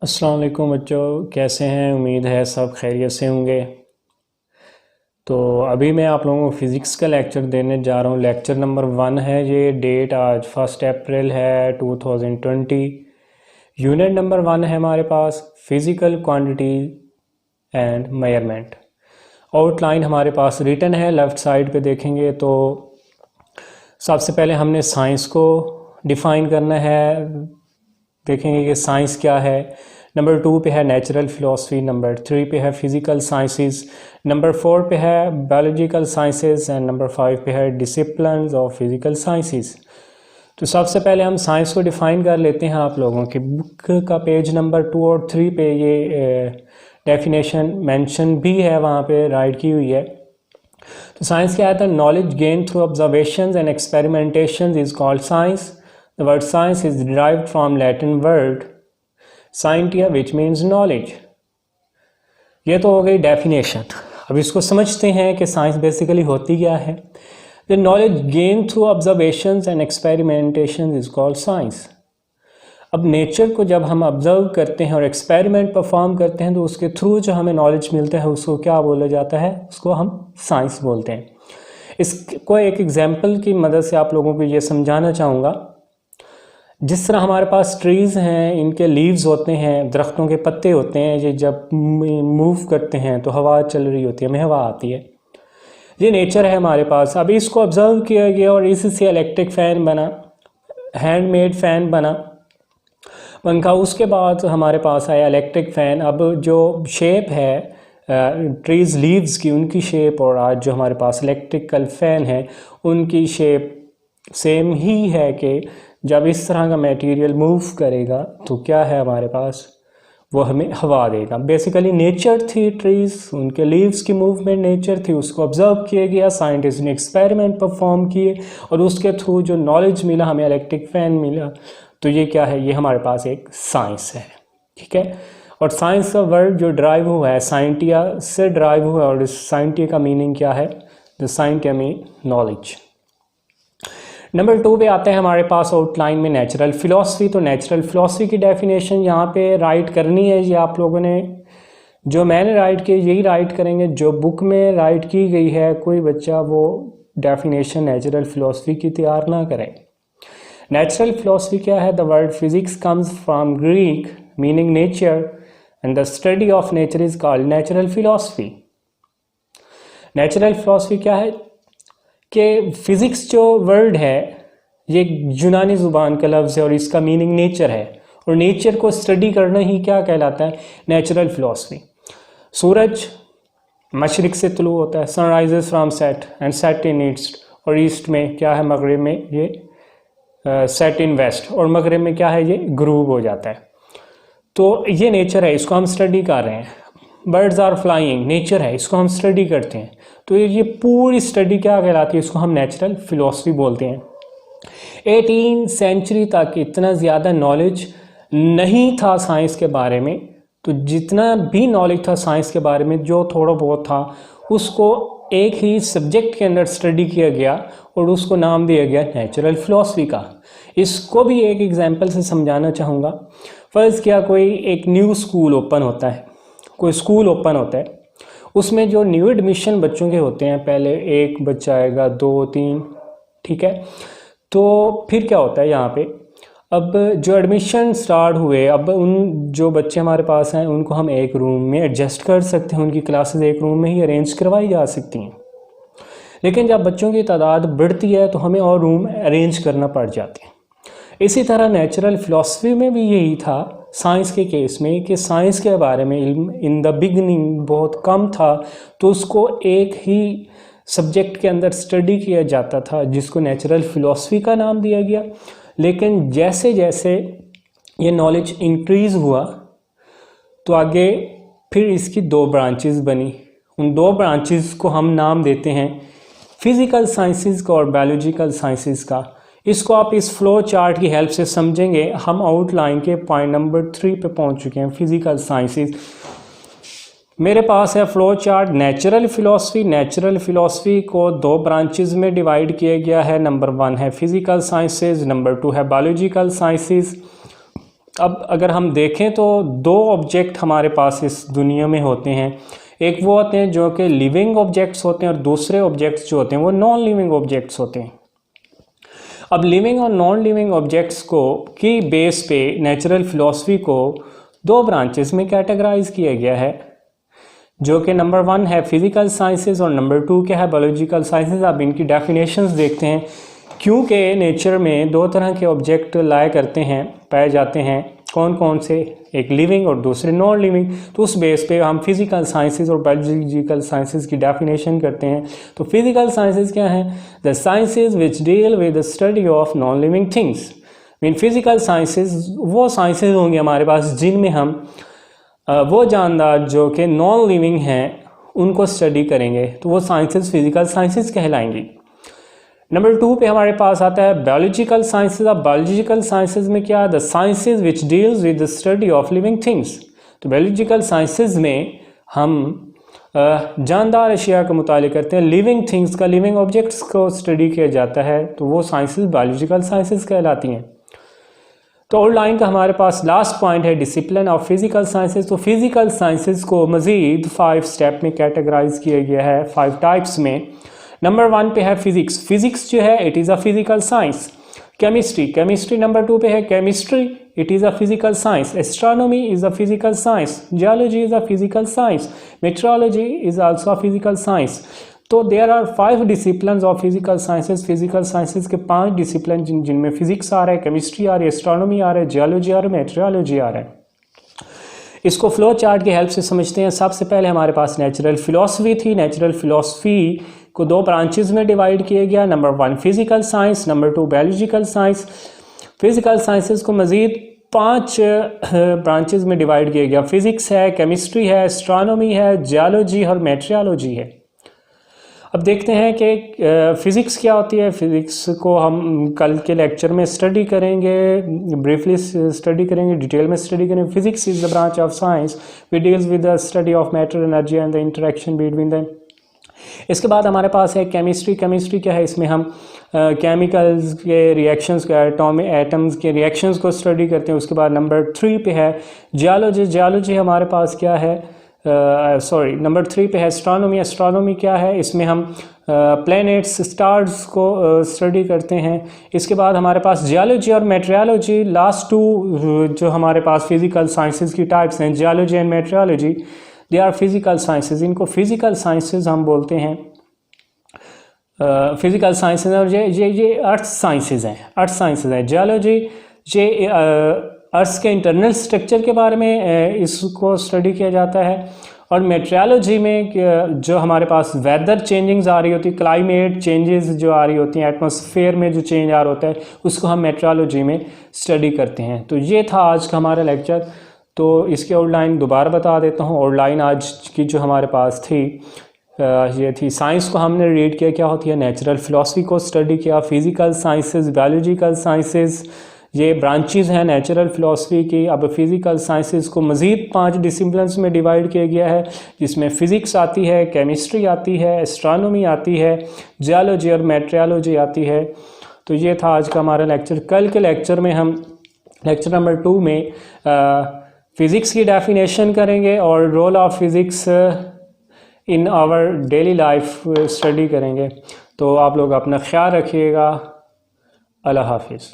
अस्सलाम वालेकुम बच्चों, कैसे हैं? उम्मीद है सब खैरियत से होंगे। तो अभी मैं आप लोगों को फ़िज़िक्स का लेक्चर देने जा रहा हूँ। लेक्चर नंबर 1 है ये। डेट आज 1 अप्रैल है 2020। यूनिट नंबर 1 है हमारे पास physical quantity and measurement. Outline हमारे पास रिटन है, लेफ़्ट साइड पे देखेंगे तो सबसे पहले हमने साइंस को डिफ़ाइन करना है। देखेंगे कि साइंस क्या है। नंबर 2 पे है नेचुरल फ़िलासफ़ी, नंबर 3 पे है फ़िज़िकल साइंसेस, नंबर 4 पे है बायोलॉजिकल साइंसेस एंड नंबर 5 पे है डिसिप्लिन्स ऑफ फ़िज़िकल साइंसेस। तो सबसे पहले हम साइंस को डिफ़ाइन कर लेते हैं। आप लोगों की बुक का पेज नंबर 2 और 3 पे ये डेफिनेशन मेंशन भी है, वहाँ पे राइट की हुई है। तो साइंस क्या है? Knowledge gain through observations and experimentations is called science. The word science is derived from Latin word scientia which means knowledge. ये तो हो गई डेफिनेशन। अब इसको समझते हैं कि साइंस बेसिकली होती क्या है। The knowledge gain through observations and experimentation is called science. अब नेचर को जब हम ऑब्जर्व करते हैं और एक्सपेरिमेंट परफॉर्म करते हैं तो उसके थ्रू जो हमें नॉलेज मिलता है उसको क्या बोला जाता है? उसको हम साइंस बोलते हैं। इसको एक एग्जाम्पल की मदद से आप लोगों को ये समझाना चाहूँगा। जिस तरह हमारे पास ट्रीज़ हैं, इनके लीव्स होते हैं, दरख्तों के पत्ते होते हैं, ये जब मूव करते हैं तो हवा चल रही होती है, हमें हवा आती है। ये नेचर है हमारे पास। अभी इसको ऑब्जर्व किया गया और इससे इलेक्ट्रिक फ़ैन बना, हैंडमेड फ़ैन बना, पंखा। उसके बाद हमारे पास आया इलेक्ट्रिक फ़ैन। अब जो शेप है ट्रीज़ लीव्स की, उनकी शेप और आज जो हमारे पास इलेक्ट्रिकल फ़ैन है उनकी शेप सेम ही है कि जब इस तरह का मटेरियल मूव करेगा तो क्या है हमारे पास? वो हमें हवा देगा। बेसिकली नेचर थी ट्रीज़, उनके लीव्स की मूवमेंट नेचर थी, उसको ऑब्जर्व किया गया, साइंटिस्ट ने एक्सपेरिमेंट परफॉर्म किए और उसके थ्रू जो नॉलेज मिला, हमें इलेक्ट्रिक फ़ैन मिला। तो ये क्या है? ये हमारे पास एक साइंस है, ठीक है। और साइंस का वर्ड जो ड्राइव हुआ है साइंटिया से ड्राइव हुआ है, और इस साइंटिया का मीनिंग क्या है? The scientia mean knowledge. Number 2 पे आते हैं हमारे पास आउटलाइन में नेचुरल फ़िलासफ़ी। तो नेचुरल फ़िलासफ़ी की डेफिनेशन यहाँ पे राइट करनी है। ये आप लोगों ने, जो मैंने राइट की यही राइट करेंगे, जो बुक में राइट की गई है कोई बच्चा वो डेफिनेशन नेचुरल फ़िलासफ़ी की तैयार ना करें। नेचुरल फ़िलासफ़ी क्या है? The word physics comes from Greek meaning nature and the study of nature is called natural philosophy. Natural philosophy क्या है कि फ़िज़िक्स जो वर्ड है ये यूनानी ज़ुबान का लफ्ज़ है और इसका मीनिंग नेचर है, और नेचर को स्टडी करना ही क्या कहलाता है? Natural philosophy. सूरज मशरिक़ से तुलू होता है, sunrises from set and set in east, और ईस्ट में क्या है? मगरिब में ये सेट इन वेस्ट, और मगरिब में क्या है? ये ग्रूब हो जाता है। तो ये नेचर है, इसको हम स्टडी कर रहे हैं। बर्ड्स आर फ्लाइंग, नेचर है, इसको हम स्टडी करते हैं। तो ये पूरी स्टडी क्या कहलाती है? इसको हम नेचुरल फ़िलासफ़ी बोलते हैं। 18 सेंचुरी तक इतना ज़्यादा नॉलेज नहीं था साइंस के बारे में, तो जितना भी नॉलेज था साइंस के बारे में, जो थोड़ा बहुत था, उसको एक ही सब्जेक्ट के अंदर स्टडी किया गया और उसको नाम दिया गया नेचुरल फ़िलासफ़ी का। इसको भी एक एग्जांपल से समझाना चाहूँगा। फ़र्ज़ किया कोई एक न्यू स्कूल ओपन होता है, कोई स्कूल ओपन होता है, उसमें जो न्यू एडमिशन बच्चों के होते हैं, पहले एक बच्चा आएगा, 2, 3, ठीक है। तो फिर क्या होता है यहाँ पे? अब जो एडमिशन स्टार्ट हुए, अब उन जो बच्चे हमारे पास हैं उनको हम एक रूम में एडजस्ट कर सकते हैं, उनकी क्लासेस एक रूम में ही अरेंज करवाई जा सकती हैं। लेकिन जब बच्चों की तादाद बढ़ती है तो हमें और रूम अरेंज करना पड़ जाते हैं। इसी तरह नेचुरल फ़िलासफ़ी में भी यही था साइंस के केस में, कि साइंस के बारे में इल्म इन द बिगनिंग बहुत कम था, तो उसको एक ही सब्जेक्ट के अंदर स्टडी किया जाता था जिसको नेचुरल फ़िलासफ़ी का नाम दिया गया। लेकिन जैसे जैसे ये नॉलेज इंक्रीज़ हुआ तो आगे फिर इसकी 2 ब्रांचेस बनी। उन 2 ब्रांचेस को हम नाम देते हैं फ़िज़िकल साइंसेस का और बायोलॉजिकल साइंसेस का। इसको आप इस फ्लो चार्ट की हेल्प से समझेंगे। हम आउटलाइन के पॉइंट नंबर 3 पे पहुंच चुके हैं, फ़िज़िकल साइंसेस। मेरे पास है flow chart natural philosophy. Natural philosophy को 2 ब्रांचेस में डिवाइड किया गया है। नंबर 1 है फ़िज़िकल साइंसेस, नंबर 2 है बायोलॉजिकल साइंसेस। अब अगर हम देखें तो दो ऑब्जेक्ट हमारे पास इस दुनिया में होते हैं, एक वो होते हैं जो कि लिविंग ऑब्जेक्ट्स होते हैं और दूसरे ऑब्जेक्ट्स जो होते हैं वो नॉन लिविंग ऑब्जेक्ट्स होते हैं। अब लिविंग और नॉन लिविंग ऑब्जेक्ट्स को की बेस पे नेचुरल फिलॉसफी को दो ब्रांचेस में कैटेगराइज किया गया है, जो कि नंबर 1 है फिजिकल साइंसेज और नंबर 2 क्या है बायोलॉजिकल साइंसेज। अब इनकी डेफिनेशंस देखते हैं। क्योंकि नेचर में दो तरह के ऑब्जेक्ट लाया करते हैं, पाए जाते हैं, कौन कौन से, एक लिविंग और दूसरे नॉन लिविंग, तो उस बेस पे हम फिजिकल साइंसेज और बायोलॉजिकल साइंसेज की डेफिनेशन करते हैं। तो फिजिकल साइंसेज क्या है? The sciences which deal with the study of non living things. Mean physical sciences वो साइंसेज होंगे हमारे पास जिनमें हम वो जानदार जो कि नॉन लिविंग हैं उनको स्टडी करेंगे, तो वो साइंसेज फिजिकल साइंसेज कहलाएंगी। नंबर 2 पे हमारे पास आता है बायोलॉजिकल साइंसेज। अब बायोलॉजिकल साइंसेज में क्या है? The sciences which deals with the study of living things. तो बायोलॉजिकल साइंसेज में हम जानदार अशिया का मुतालिक करते हैं, लिविंग थिंग्स का, लिविंग ऑब्जेक्ट्स को स्टडी किया जाता है, तो वो साइंसेज बायोलॉजिकल साइंसेज कहलाती हैं। तो आउटलाइन का हमारे पास लास्ट पॉइंट है डिसिप्लिन ऑफ फिजिकल साइंसेज। तो फिजिकल साइंसेज को मज़ीद 5 स्टेप में कैटेगराइज किया गया है, 5 टाइप्स में। नंबर 1 पे है फिजिक्स। फिजिक्स जो है it is a physical science. Chemistry, chemistry number 2 पे है chemistry, it is a physical science. Astronomy is a physical science. Geology is a physical science. Metrology is also a physical science. तो there are 5 discipline of physical sciences. Physical sciences के 5 discipline जिनमें physics आ रहा है, chemistry आ रही है, astronomy आ रहा है, geology आ रहा है, मेट्रोलॉजी आ रहा है। इसको फ्लो चार्ट की हेल्प से समझते हैं। सबसे पहले हमारे पास नेचुरल फिलॉसफी थी। नेचुरल फिलॉसफी को 2 ब्रांचेस में डिवाइड किया गया। Number 1 physical science, number 2 biological science. Physical sciences को मज़ीद 5 ब्रांचेस में डिवाइड किया गया। फिजिक्स है, केमिस्ट्री है, एस्ट्रोनॉमी है, जियोलॉजी और मेट्रोलॉजी है। अब देखते हैं कि फ़िज़िक्स क्या होती है। फ़िज़िक्स को हम कल के लेक्चर में स्टडी करेंगे, ब्रीफली स्टडी करेंगे, डिटेल में स्टडी करेंगे। Physics is the branch of science which deals with the study of matter, energy and the interaction between them. इसके बाद हमारे पास है केमिस्ट्री। केमिस्ट्री क्या है? इसमें हम केमिकल्स के रिएक्शंस के, एटम्स के रिएक्शंस को स्टडी करते हैं। उसके बाद नंबर 3 पे है जियोलॉजी। जियोलॉजी हमारे पास क्या है? नंबर 3 पे है एस्ट्रोनॉमी। एस्ट्रोनॉमी क्या है? इसमें हम प्लैनेट्स, स्टार्स को स्टडी करते हैं। इसके बाद हमारे पास जियोलॉजी और मेट्रोलॉजी, लास्ट 2 जो हमारे पास फिजिकल साइंसेज की टाइप्स हैं, geology and metrology, they are physical sciences. इनको फिजिकल साइंसेज हम बोलते हैं। फिजिकल साइंसेज और ये अर्थ साइंसेज हैं। अर्थ साइंसेज हैं। जियोलॉजी ये अर्थ के इंटरनल स्ट्रक्चर के बारे में इसको स्टडी किया जाता है। और मेट्रोलॉजी में जो हमारे पास वेदर चेंजिंग्स आ रही होती है, क्लाइमेट चेंजेस जो आ रही होती हैं, एटमॉस्फेयर में जो चेंज आ रहा होता है, उसको हम मेट्रोलॉजी में स्टडी करते हैं। तो ये था आज का हमारा लेक्चर। तो इसकी आउटलाइन दोबारा बता देता हूँ। आउटलाइन आज की जो हमारे पास थी ये थी, साइंस को हमने रीड किया क्या होती है, नेचुरल फिलॉसफी को स्टडी किया, फिजिकल साइंसेज, बायोलॉजिकल साइंसेज, ये ब्रांचेस हैं नेचुरल फिलॉसफी की। अब फिजिकल साइंसेज को मज़ीद 5 डिसिप्लिन्स में डिवाइड किया गया है, जिसमें फ़िज़िक्स आती है, केमिस्ट्री आती है, एस्ट्रोनॉमी आती है, जियोलॉजी और मेट्रोलॉजी आती है। तो ये था आज का हमारा लेक्चर। कल के लेक्चर में हम लेक्चर नंबर 2 में फ़िज़िक्स की डेफिनेशन करेंगे और role of physics in our daily life study करेंगे। तो आप लोग अपना ख्याल रखिएगा। अल्लाह हाफिज़।